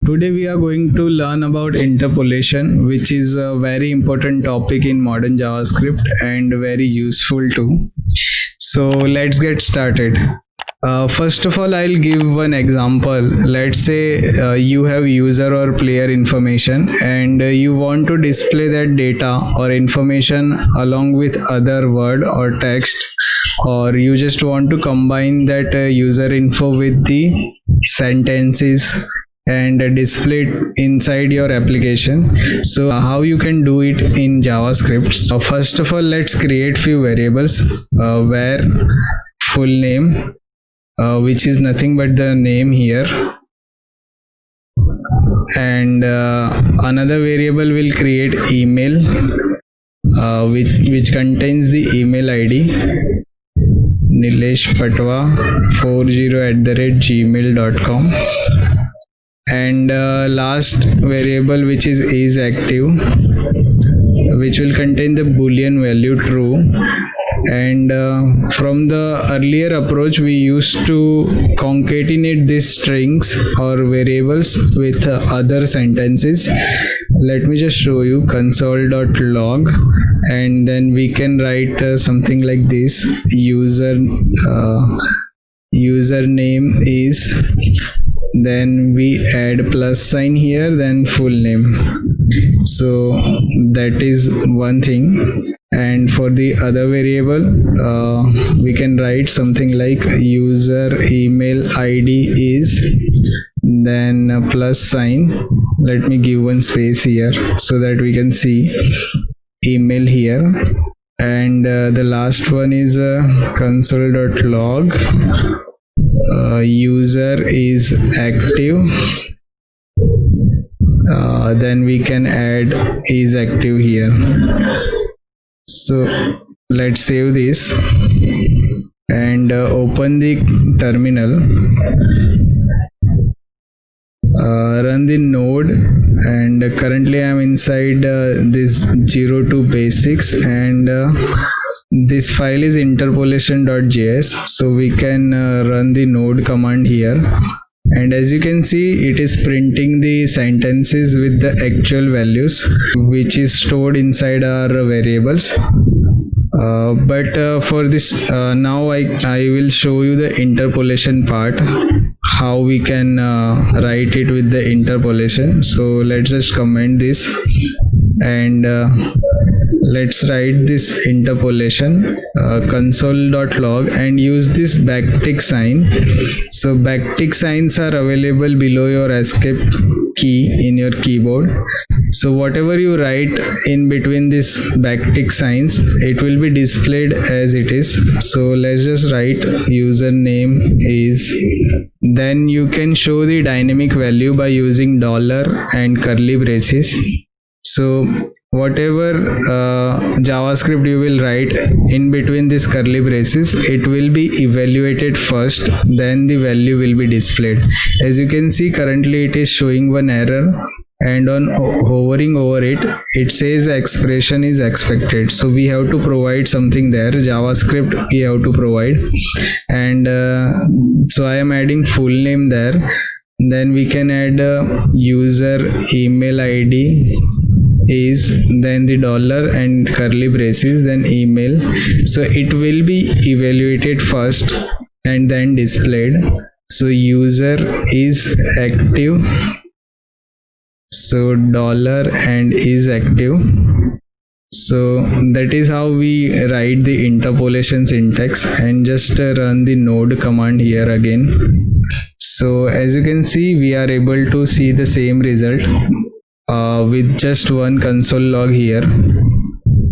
Today we are going to learn about interpolation, which is a very important topic in modern JavaScript and very useful too. So let's get started. First of all, I'll give one example. Let's say you have user or player information and you want to display that data or information along with other word or text, or you just want to combine that user info with the sentences and display it inside your application. So how you can do it in JavaScript? So first of all, let's create few variables where full name, which is nothing but the name here, and another variable will create email, which contains the email ID nileshpatwa40@gmail.com, and last variable which is active, which will contain the boolean value true. And from the earlier approach, we used to concatenate these strings or variables with other sentences. Let me just show you console.log, and then we can write something like this: username is, then we add plus sign here, then full name. So that is one thing. And for the other variable, we can write something like user email ID is, then plus sign. Let me give one space here so that we can see email here. And the last one is console.log, user is active, then we can add is active here. So let's save this and open the terminal, run the node, and currently I am inside this 02 basics, and this file is interpolation.js, so we can run the node command here, and as you can see, it is printing the sentences with the actual values which is stored inside our variables. But for this now I will show you the interpolation part, how we can write it with the interpolation. So let's just comment this and let's write this interpolation console.log and use this backtick sign. So backtick signs are available below your escape key in your keyboard. So whatever you write in between this backtick signs, it will be displayed as it is. So let's just write username is, then you can show the dynamic value by using dollar and curly braces. So whatever JavaScript you will write in between these curly braces, it will be evaluated first, then the value will be displayed. As you can see, currently it is showing one error, and on hovering over it, it says expression is expected. So we have to provide something there, JavaScript we have to provide, and so I am adding full name there. Then we can add user email ID is, then the dollar and curly braces, then email. So it will be evaluated first and then displayed. So user is active, so dollar and is active. So that is how we write the interpolation syntax, and just run the node command here again. So as you can see, we are able to see the same result with just one console log here.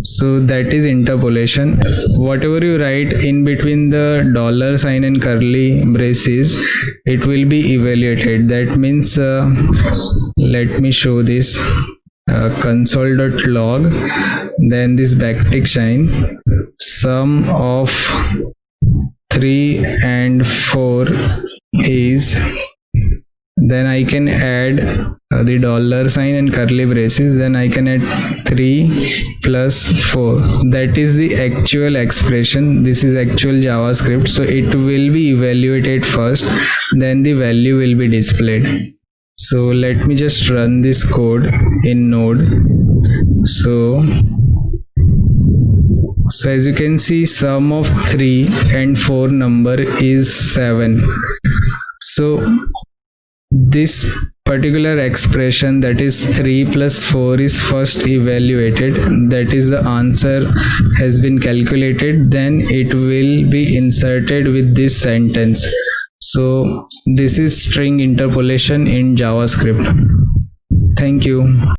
So that is interpolation. Whatever you write in between the dollar sign and curly braces, it will be evaluated. That means let me show this console.log, then this backtick sign, sum of 3 and 4 is, then I can add the dollar sign and curly braces, then I can add 3 plus 4. That is the actual expression. This is actual JavaScript. So it will be evaluated first, then the value will be displayed. So let me just run this code in Node. So as you can see, sum of 3 and 4 number is 7. So this particular expression, that is 3 plus 4, is first evaluated, that is the answer has been calculated, then it will be inserted with this sentence. So this is string interpolation in JavaScript. Thank you.